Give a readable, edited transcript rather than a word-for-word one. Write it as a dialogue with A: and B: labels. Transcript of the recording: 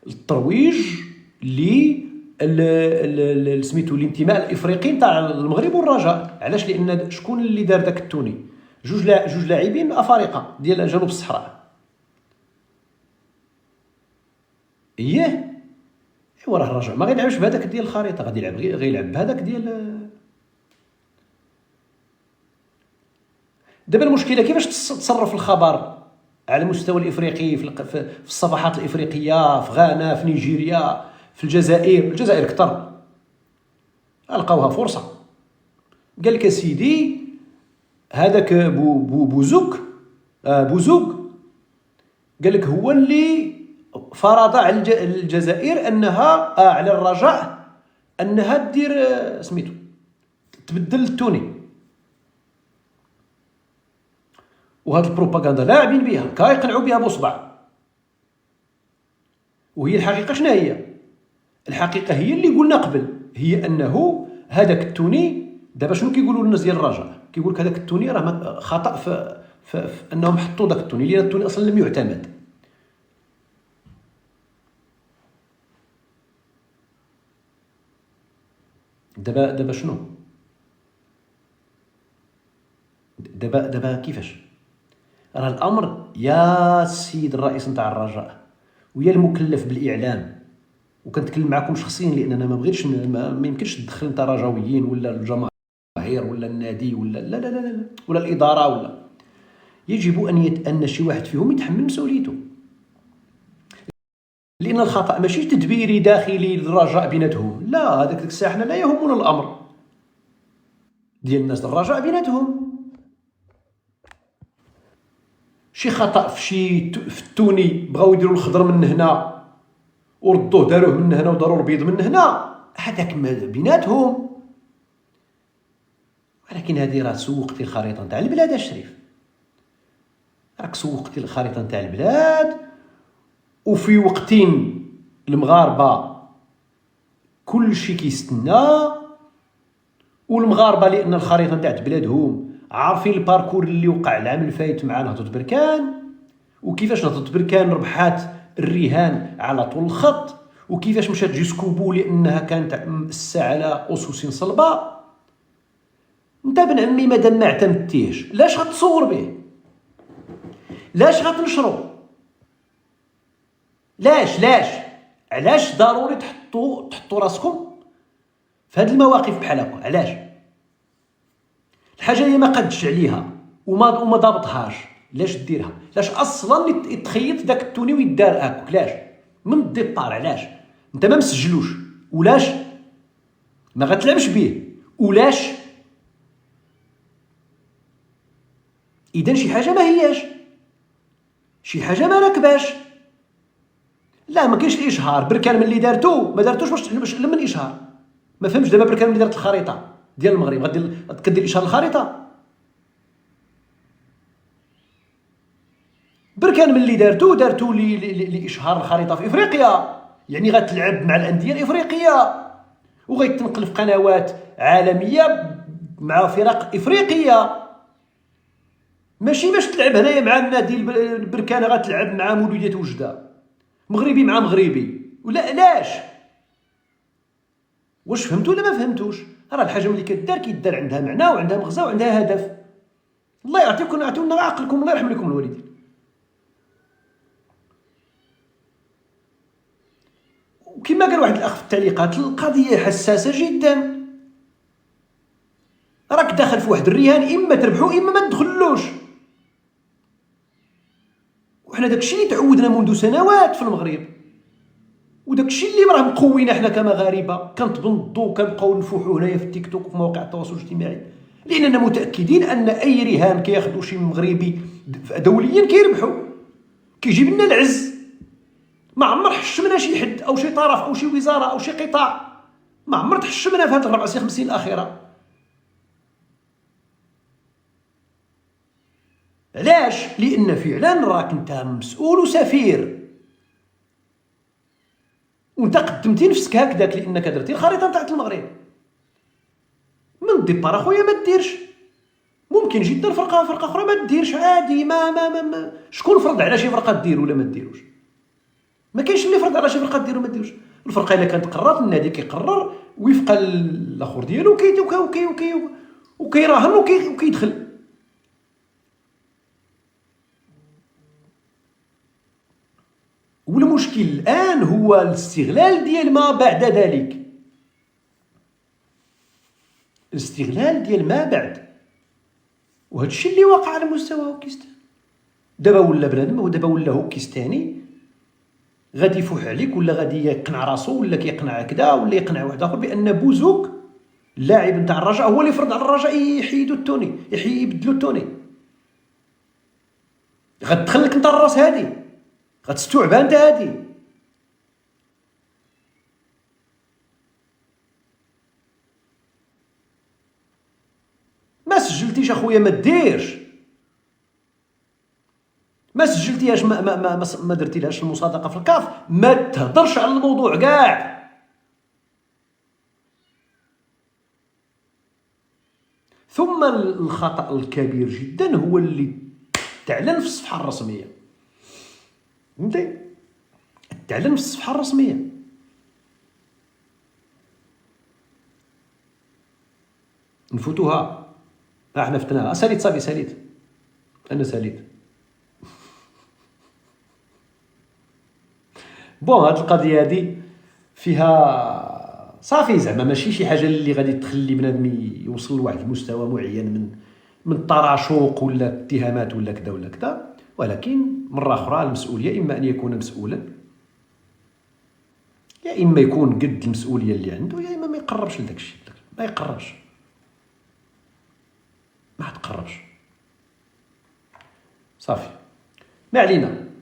A: الترويج سميتو الانتماء الافريقي نتاع المغرب والرجاء. علاش؟ لان شكون اللي دار داك التوني؟ جوج لاعبين افارقه ديال جنوب الصحراء. ايوا راه الرجاء ما غيلعبش بهذاك ديال الخريطه، غادي يلعب غيلعب بهذاك ديال. دابا المشكله كيفاش تصرف الخبر على المستوى الافريقي في الصفحات الافريقيه، في غانا، في نيجيريا، في الجزائر كثر لقاوها فرصه. قال لك سيدي هذاك بوزوك قال لك هو اللي فرض على الجزائر انها على الرجاء انها دير سميتو تبدل التوني. وهاد البروباغندا لاعبين بها كيقنعوا بها بصبع. وهي الحقيقه شنو هي؟ الحقيقه هي اللي قلنا قبل، هي انه هذاك التوني دابا شنو كيقولوا الناس ديال الرجاء؟ كيقول لك هذاك التوني راه خطا في انهم حطوا داك التوني، لان التوني اصلا لم يعتمد. دابا شنو؟ دابا كيفاش؟ راه الامر يا السيد الرئيس نتاع الرجاء ويا المكلف بالاعلام، وكنتكلم معكم شخصيا لان انا ما بغيتش ما يمكنش تدخل انت رجاويين ولا الجماهير ولا النادي ولا لا لا لا لا ولا الاداره ولا. يجب ان شي واحد فيهم يتحمل مسؤوليته، لان الخطا ماشي تدبيري داخلي للرجاء بيناتهم، لا هذاك الساعه حنا لا يهمنا الامر ديال الناس الرجاء بيناتهم. شي خطا في التوني بغاو يديروا الخضر من هنا وردوه داروه من هنا وداروا البيض من هنا، هذاك بيناتهم. ولكن هذه راه سوقتي الخريطه نتاع البلاد الشريف، راك سوقتي الخريطه نتاع البلاد. وفي وقت المغاربه كل شيء كيستنى، والمغاربه لان الخريطه نتاع بلادهم عارفين الباركور اللي وقع العام الفايت مع نهضه بركان، وكيفاش نهضه بركان ربحات الرهان على طول الخط، وكيفاش مشات جيسكوبو لانها كانت مؤسسه على اسس صلبه. انت بن عمي مادام ما اعتمدتيش لاش غتصور به؟ لاش غتنشرو؟ علاش ضروري تحطوا راسكم في هذه المواقف بحال هكا؟ علاش الحاجه اللي ما قدش عليها وما ضابطهاش لاش ديرها؟ لاش اصلا يتخيط داك التوني ويدار هكاك؟ لاش من الديبار؟ علاش انت ما مسجلوش؟ ولاش ما غتلعبش به؟ ولاش اذا شي حاجه ما هياش، شي حاجه ما راكباش. لا ما كاينش الاشهار. بركان من اللي دارتو ما دارتوش باش لمن الاشهار. ما فهمش دابا بركان من اللي دارت الخريطه ديال المغرب كدير اشهار الخريطه. بركان من اللي دارتو لاشهار الخريطه في افريقيا، يعني غتلعب مع الانديه الافريقيه وغيتنقل في قنوات عالميه مع فرق افريقيه، ماشي باش تلعب هنايا مع النادي البركانه غتلعب مع مولوديه وجده، مغربي مع مغربي. ولا لاش؟ واش فهمتوا ولا ما فهمتوش؟ راه الحاجه ملي كدار عندها معنى وعندها مغزى وعندها هدف. الله يعطيكم اعطونا عقلكم، الله يرحم لكم الوالدين. وكما قال واحد الاخ في التعليقات، القضيه حساسه جدا. راك داخل في واحد الرهان، اما تربحو اما ما تدخلوش. وحنا داكشي اللي تعودنا منذ سنوات في المغرب، وداكشي اللي راه مقوينا حنا كمغاربه. كنتبنضوا وكنبقاو نفوحوا هنايا في التيك توك وفي مواقع التواصل الاجتماعي، لاننا متاكدين ان اي رهان كياخذوا شي مغربي دوليا كيربحوا، كيجيب لنا العز. ما عمر حشمنا شي حد او شي طرف او شي وزاره او شي قطاع، ما عمر تحشمنا في هاد 54 50 الاخيره. علاش؟ لان فعلا راك انت مسؤول وسفير، وانت قدمتي نفسك هكذاك لانك درتي الخريطه نتاع المغرب من الديبار. اخويا ما ديرش، ممكن جدا فرقه اخرى ما ديرش عادي. ما شكون فرض على شي فرقه دير ولا ما ديروش؟ ما كاينش اللي يفرض على شي فرقه ديرو ما ديروش. الفرقه الا كانت قررت النادي كيقرر وفق الاخر ديالو وكيراهن وكيدخل. والمشكل الان هو الاستغلال ديال ما بعد ذلك، الاستغلال ديال ما بعد. وهذا الشيء اللي واقع على مستوى هوكيستان. دابا ولا بنادم، ودابا ولا هوكيستاني غادي يفوح عليك ولا غادي يقنع راسو ولا كيقنع هكذا ولا يقنع واحد اخر بان بوزوك اللاعب نتاع الرجاء هو اللي فرض على الرجاء يحيدوا التوني، يبدلوا التوني. غتدخل لك انت الراس هادي، غتستوعبها انت هادي. ما سجلتيش اخويا ما ديرش، ما سجلتيهاش ما درتي لهاش المصادقه في الكاف، ما تهضرش على الموضوع كاع. ثم الخطأ الكبير جدا هو اللي تعلن في الصفحه الرسميه. فهمتي؟ تعلن في الصفحه الرسميه. نفوتوها احنا فتناها. ساليت صافي، ساليت، انا ساليت. بون هاد القضيه هادي فيها صافي زعما ماشي شي حاجه اللي غادي تخلي بنادم يوصل لواحد المستوى معين من التراشق ولا اتهامات ولا كذا ولا كذا، ولكن مره اخرى المسؤوليه اما ان يكون مسؤولا، يا اما يكون قد المسؤوليه اللي عنده، يا اما ما يقربش لداك الشيء. ما يقربش، ما تقربش، صافي. ما علينا.